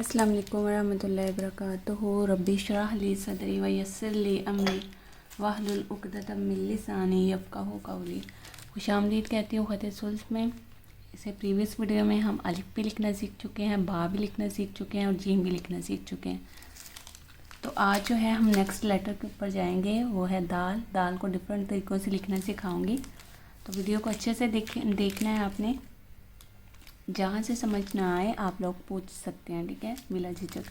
अस्सलाम वालेकुम वरहमतुल्लाहि वबरकातुहू। रब्बी इश्रह ली सदरी व यस्सिर ली अमरी वाहलुल उक़दतम मिन लिसानी यफ़क़हू क़ौली। खुशामदीद कहती हूँ ख़त सुल्फ़ में। इसे प्रीवियस वीडियो में हम अलिफ भी लिखना सीख चुके हैं, बा भी लिखना सीख चुके हैं और जीम भी लिखना सीख चुके हैं। तो आज जो है हम नेक्स्ट लेटर के ऊपर जाएंगे, वो है दाल। दाल को डिफरेंट तरीक़ों से लिखना सिखाऊंगी, तो वीडियो को अच्छे से देखना है आपने। जहाँ से समझ ना आए आप लोग पूछ सकते हैं, ठीक है, बिला झिझक।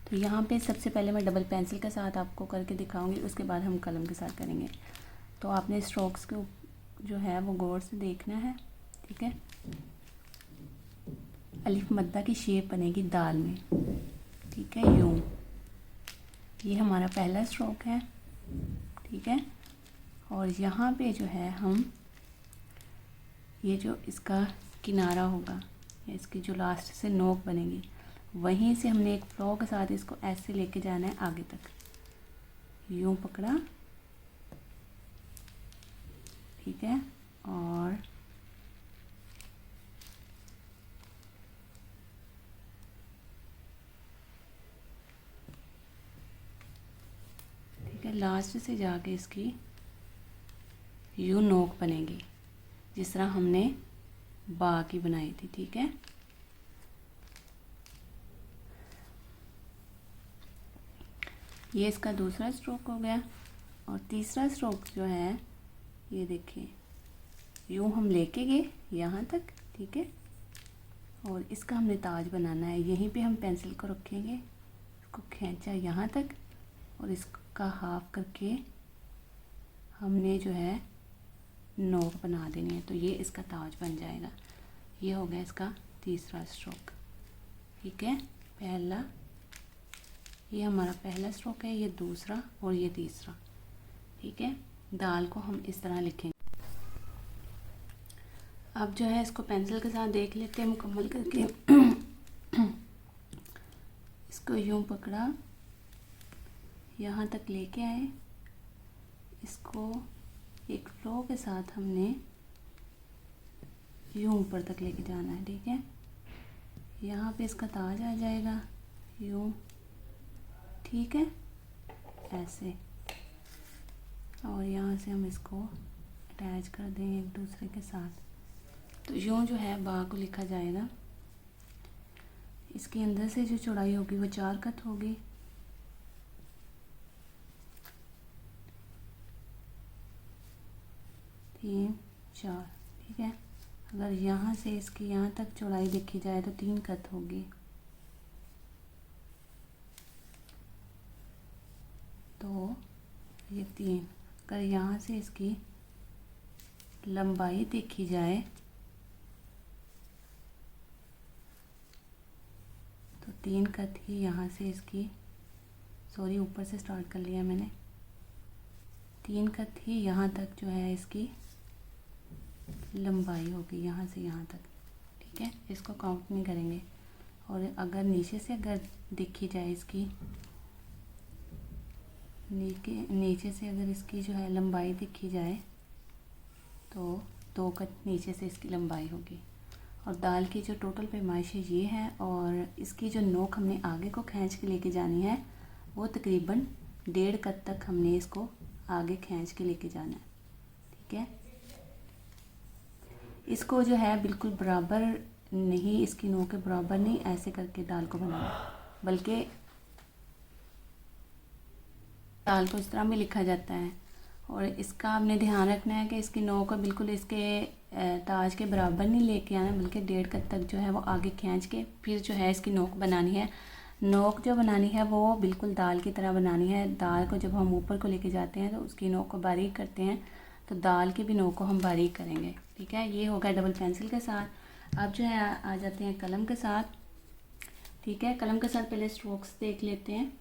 तो यहाँ पे सबसे पहले मैं डबल पेंसिल के साथ आपको करके दिखाऊंगी, उसके बाद हम कलम के साथ करेंगे। तो आपने स्ट्रोक्स को जो है वो गौर से देखना है, ठीक है। अलिफ मद्दा की शेप बनेगी दाल में, ठीक है, यूँ। ये हमारा पहला स्ट्रोक है, ठीक है। और यहाँ पे जो है हम ये जो इसका किनारा होगा, इसकी जो लास्ट से नोक बनेगी, वहीं से हमने एक फ्लो के साथ इसको ऐसे लेके जाना है आगे तक। यूँ पकड़ा, ठीक है। और ठीक है, लास्ट से जाके इसकी यूँ नोक बनेगी, जिस तरह हमने बा की बनाई थी, ठीक है। ये इसका दूसरा स्ट्रोक हो गया। और तीसरा स्ट्रोक जो है, ये देखिए, यूँ हम लेके गए यहाँ तक, ठीक है। और इसका हमने ताज बनाना है। यहीं पे हम पेंसिल को रखेंगे, इसको खींचा यहाँ तक और इसका हाफ करके हमने जो है नोक बना देनी है, तो ये इसका ताज बन जाएगा। ये हो गया इसका तीसरा स्ट्रोक, ठीक है। पहला, ये हमारा पहला स्ट्रोक है, ये दूसरा और ये तीसरा, ठीक है। दाल को हम इस तरह लिखेंगे। अब जो है इसको पेंसिल के साथ देख लेते हैं मुकम्मल करके। इसको यूँ पकड़ा, यहाँ तक लेके आए, इसको एक फ्लो के साथ हमने यूँ ऊपर तक लेके जाना है, ठीक है। यहाँ पे इसका ताज आ जाएगा, यूँ, ठीक है, ऐसे। और यहाँ से हम इसको अटैच कर देंगे एक दूसरे के साथ। तो यूँ जो है बा को लिखा जाएगा। इसके अंदर से जो चौड़ाई होगी वो 4 कत होगी, तीन, 4, ठीक है। अगर यहाँ से इसकी यहाँ तक चौड़ाई देखी जाए तो 3 कत होगी। तो ये 3, अगर यहाँ से इसकी लंबाई देखी जाए तो 3 कत ही यहाँ से इसकी, सॉरी ऊपर से स्टार्ट कर लिया मैंने, 3 कत ही यहाँ तक जो है इसकी लंबाई होगी, यहाँ से यहाँ तक, ठीक है। इसको काउंट नहीं करेंगे। और अगर नीचे से अगर देखी जाए इसकी, नीचे से अगर इसकी जो है लंबाई देखी जाए तो 2 कत नीचे से इसकी लंबाई होगी। और दाल की जो टोटल पैमाइश है ये है, और इसकी जो नोक हमने आगे को खींच के लेके जानी है वो तकरीबन 1.5 कत तक हमने इसको आगे खींच के लेके जाना है, ठीक है। इसको जो है बिल्कुल बराबर नहीं, इसकी नोक के बराबर नहीं, ऐसे करके दाल को बनाना, बल्कि दाल को इस तरह भी लिखा जाता है। और इसका आपने ध्यान रखना है कि इसकी नोक को बिल्कुल इसके ताज के बराबर नहीं लेके आना, बल्कि 1.5 कत तक जो है वो आगे खींच के फिर जो है इसकी नोक बनानी है। नोक जो बनानी है वो बिल्कुल दाल की तरह बनानी है। दाल को जब हम ऊपर को लेके जाते हैं तो उसकी नोक को बारीक करते हैं, तो दाल की भी नोक को हम बारीक करेंगे, ठीक है। ये होगा डबल पेंसिल के साथ। अब जो है आ जाते हैं कलम के साथ, ठीक है। कलम के साथ पहले स्ट्रोक्स देख लेते हैं।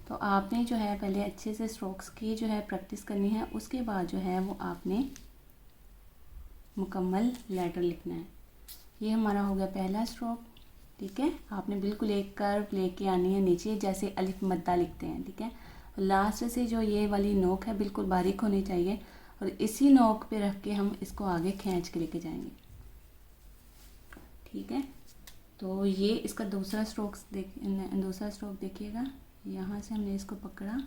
तो आपने जो है पहले अच्छे से स्ट्रोक्स की जो है प्रैक्टिस करनी है, उसके बाद जो है वो आपने मुकम्मल लेटर लिखना है। ये हमारा हो गया पहला स्ट्रोक, ठीक है। आपने बिल्कुल एक कर्व लेके आनी है नीचे, जैसे अलिफ मद्दा लिखते हैं, ठीक है। लास्ट से जो ये वाली नोक है बिल्कुल बारीक होनी चाहिए, और इसी नोक पे रख के हम इसको आगे खींच के लेके जाएंगे, ठीक है। तो ये इसका दूसरा स्ट्रोक देखिएगा। यहाँ से हमने इसको पकड़ा,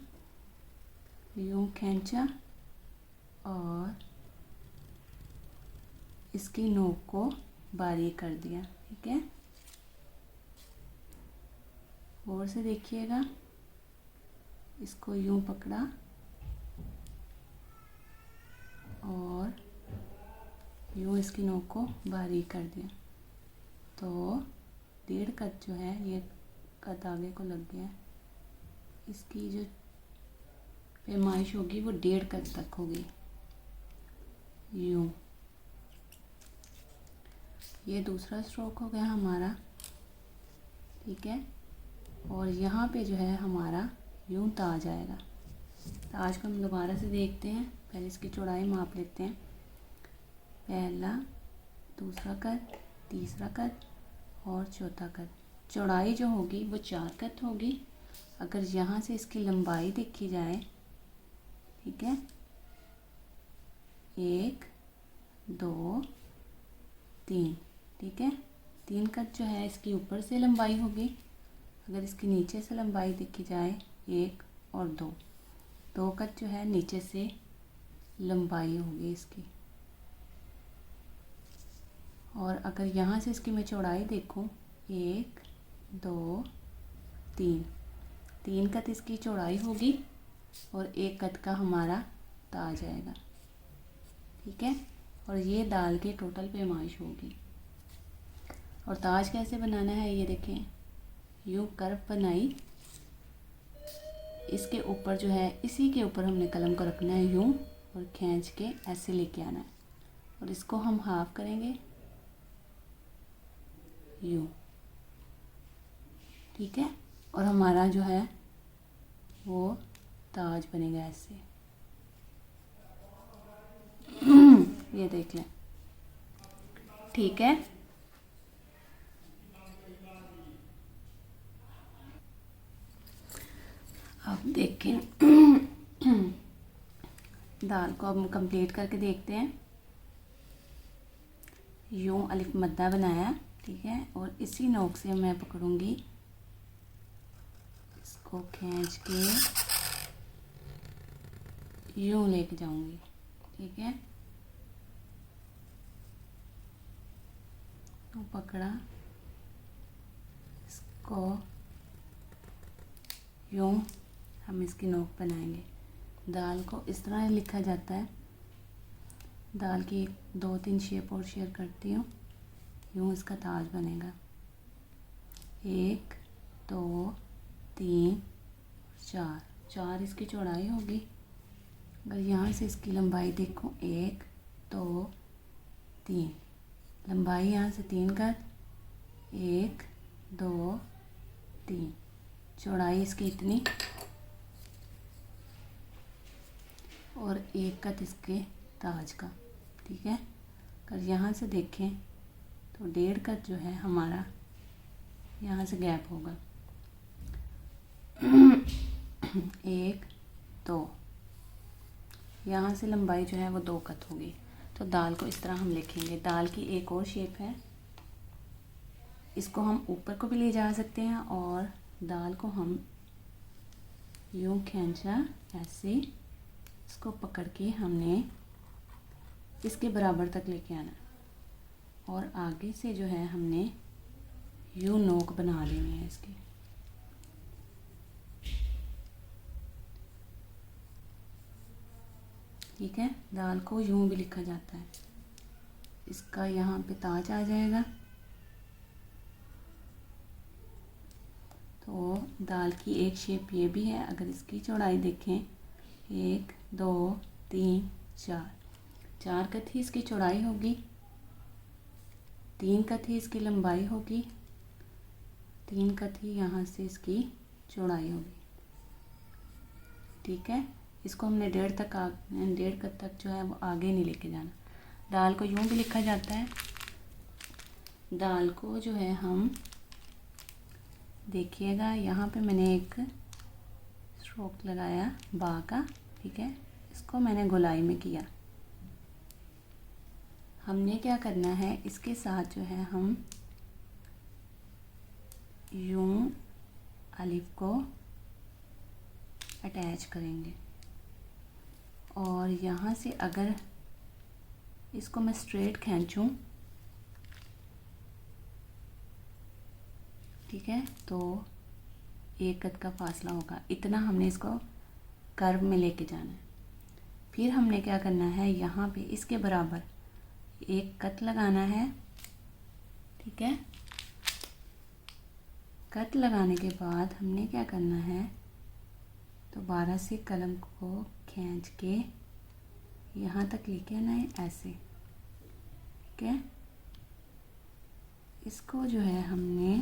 यूँ खींचा और इसकी नोक को बारीक कर दिया। ठीक है, और से देखिएगा, इसको यूँ पकड़ा और यूँ इसकी नोक को बारीक कर दिया। तो 1.5 कट जो है ये कट आगे को लग गया। इसकी जो पैमाइश होगी वो 1.5 कट तक होगी। यूँ, ये दूसरा स्ट्रोक हो गया हमारा। ठीक है, और यहाँ पे जो है हमारा यूँ ताज आएगा। ताज को हम दोबारा से देखते हैं। पहले इसकी चौड़ाई माप लेते हैं। पहला, दूसरा कट, तीसरा कट और चौथा कट। चौड़ाई जो होगी वो 4 कट होगी। अगर यहाँ से इसकी लंबाई देखी जाए, ठीक है, 1 2 3, ठीक है, 3 कट जो है इसकी ऊपर से लंबाई होगी। अगर इसकी नीचे से लंबाई देखी जाए 1 और 2 कट जो है नीचे से लंबाई होगी इसकी। और अगर यहाँ से इसकी मैं चौड़ाई देखूँ, 1 2 3 कट इसकी चौड़ाई होगी और 1 कट का हमारा ताज आएगा। ठीक है, और ये दाल की टोटल पैमाइश होगी। और ताज कैसे बनाना है ये देखें। यूँ कर्व बनाई, इसके ऊपर जो है, इसी के ऊपर हमने कलम को रखना है यूँ और खींच के ऐसे लेके आना है। और इसको हम हाफ करेंगे यूँ। ठीक है, और हमारा जो है वो ताज बनेगा ऐसे। ये देख लें। ठीक है, अब देखें। दाल को अब हम कंप्लीट करके देखते हैं। यूँ अलिफ मद्दा बनाया। ठीक है, और इसी नोक से मैं पकड़ूंगी, इसको खींच के यूँ लेके जाऊंगी। ठीक है, तो पकड़ा, इसको यूँ हम इसकी नोक बनाएंगे। दाल को इस तरह लिखा जाता है। दाल की 2-3 शेप और शेयर करती हूँ। यूँ इसका ताज बनेगा। 1 2 3 4 इसकी चौड़ाई होगी। अगर यहाँ से इसकी लंबाई देखो, 1 2 3, लंबाई यहाँ से 3 कट, 1 2 3, चौड़ाई इसकी इतनी और 1 कट इसके ताज का। ठीक है, अगर यहाँ से देखें तो 1.5 कट जो है हमारा यहाँ से गैप होगा। 1 2, यहाँ से लंबाई जो है वो 2 कट होगी। तो दाल को इस तरह हम लिखेंगे। दाल की एक और शेप है, इसको हम ऊपर को भी ले जा सकते हैं और दाल को हम यूँ खींचा ऐसे, इसको पकड़ के हमने इसके बराबर तक लेके आना और आगे से जो है हमने यूँ नोक बना लेनी है इसकी। ठीक है, दाल को यूँ भी लिखा जाता है। इसका यहाँ पे ताज आ जाएगा। तो दाल की एक शेप ये भी है। अगर इसकी चौड़ाई देखें, 1 2 3 4 कट ही इसकी चौड़ाई होगी, 3 कट ही इसकी लंबाई होगी, 3 कट ही यहाँ से इसकी चौड़ाई होगी। ठीक है, इसको हमने 1.5 कट तक जो है वो आगे नहीं लेके जाना। दाल को यूँ भी लिखा जाता है। दाल को जो है हम देखिएगा, यहाँ पे मैंने एक स्ट्रोक लगाया बा का। ठीक है, इसको मैंने गोलाई में किया। हमने क्या करना है, इसके साथ जो है हम यूं अलिफ को अटैच करेंगे और यहाँ से अगर इसको मैं स्ट्रेट खींचूं, ठीक है, तो एक कद का फासला होगा। इतना हमने इसको कर्व में लेके जाना है। फिर हमने क्या करना है, यहाँ पे इसके बराबर एक कट लगाना है, ठीक है। कट लगाने के बाद हमने क्या करना है, दोबारा से कलम को खींच के यहाँ तक लेके आना है ऐसे, ठीक है। इसको जो है हमने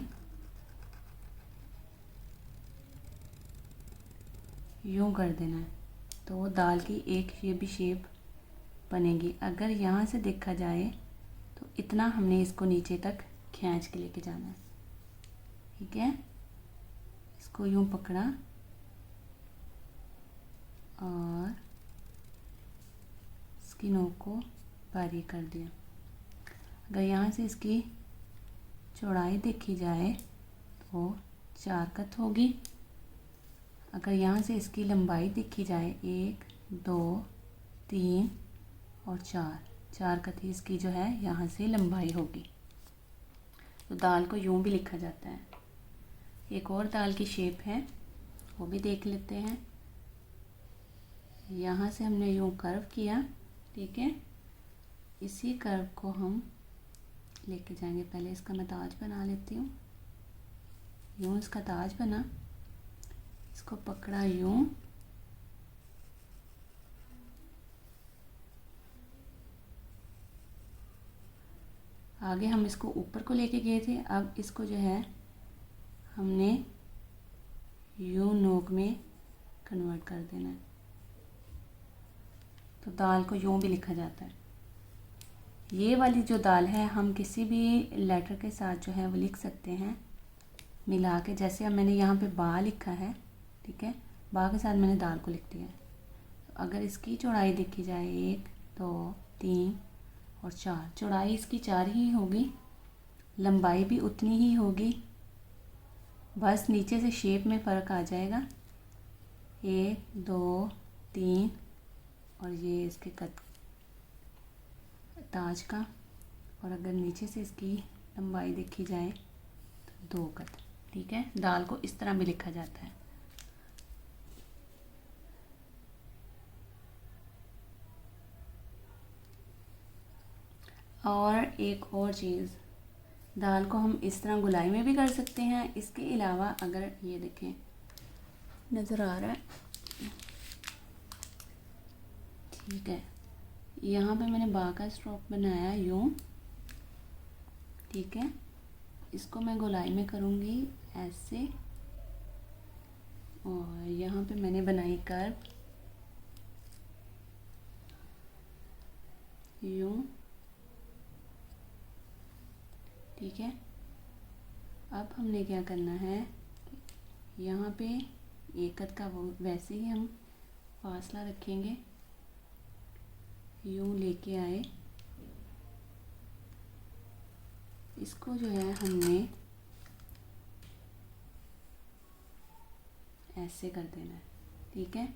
यूं कर देना है, तो वो दाल की एक ये भी शेप बनेगी। अगर यहाँ से देखा जाए तो इतना हमने इसको नीचे तक खींच के लेके जाना है, ठीक है। इसको यूं पकड़ा और इसकी नोक को बारीक कर दिया। अगर यहाँ से इसकी चौड़ाई देखी जाए तो 4 कत होगी। अगर यहाँ से इसकी लंबाई देखी जाए 1 2 3 और 4 कत ही इसकी जो है यहाँ से लंबाई होगी। तो दाल को यूं भी लिखा जाता है। एक और दाल की शेप है, वो भी देख लेते हैं। यहाँ से हमने यूं कर्व किया, ठीक है। इसी कर्व को हम लेके जाएंगे। पहले इसका मैं ताज बना लेती हूँ। यूं इसका ताज बना, इसको पकड़ा यूं, आगे हम इसको ऊपर को लेके गए थे, अब इसको जो है हमने यूं नोक में कन्वर्ट कर देना है। तो दाल को यूं भी लिखा जाता है। ये वाली जो दाल है हम किसी भी लेटर के साथ जो है वो लिख सकते हैं मिला के। जैसे अब मैंने यहाँ पे बा लिखा है, ठीक है, बा के साथ मैंने दाल को लिख दिया है। तो अगर इसकी चौड़ाई देखी जाए 1 2 3 और 4, चौड़ाई इसकी 4 ही होगी, लंबाई भी उतनी ही होगी, बस नीचे से शेप में फ़र्क आ जाएगा। 1 2 3 और ये इसके कद ताज का। और अगर नीचे से इसकी लंबाई देखी जाए तो 2 कद, ठीक है। दाल को इस तरह भी लिखा जाता है। और एक और चीज़, दाल को हम इस तरह गुलाई में भी कर सकते हैं। इसके अलावा अगर ये देखें, नज़र आ रहा है, ठीक है, यहाँ पे मैंने बा का स्ट्रोक बनाया यूं, ठीक है। इसको मैं गोलाई में करूँगी ऐसे, और यहाँ पे मैंने बनाई कर्व यूं, ठीक है। अब हमने क्या करना है, यहाँ पे एक कद का वो वैसे ही हम फासला रखेंगे, यूं लेके आए, इसको जो है हमने ऐसे कर देना है, ठीक है।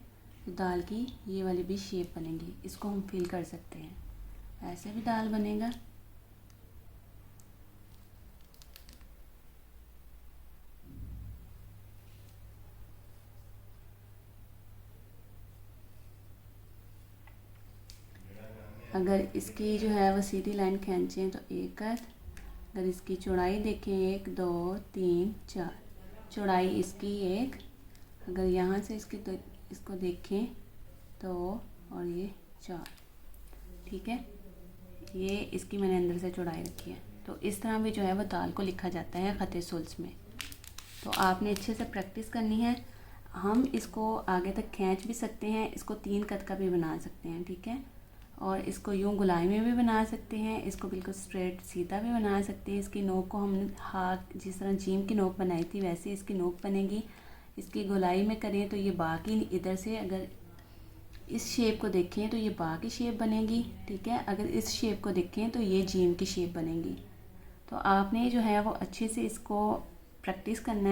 तो दाल की ये वाली भी शेप बनेगी। इसको हम फिल कर सकते हैं, ऐसे भी दाल बनेगा। अगर इसकी जो है वो सीधी लाइन खींचें तो 1 कद। अगर इसकी चौड़ाई देखें 1 2 3 4, चौड़ाई इसकी 1। अगर यहाँ से इसकी तो इसको देखें तो और ये 4, ठीक है। ये इसकी मैंने अंदर से चौड़ाई रखी है। तो इस तरह भी जो है वो दाल को लिखा जाता है ख़त सुल्स में। तो आपने अच्छे से प्रैक्टिस करनी है। हम इसको आगे तक खींच भी सकते हैं, इसको 3 कद का भी बना सकते हैं, ठीक है। और इसको यूं गुलाई में भी बना सकते हैं, इसको बिल्कुल स्ट्रेट सीधा भी बना सकते हैं। इसकी नोक को हमने हाथ जिस तरह जीम की नोक बनाई थी वैसे इसकी नोक बनेगी। इसकी गोलाई में करें तो ये बा की इधर से अगर इस शेप को देखें तो ये बा की शेप बनेगी, ठीक है। अगर इस शेप को देखें तो ये जीम की शेप बनेगी। तो आपने जो है वो अच्छे से इसको प्रैक्टिस करना है।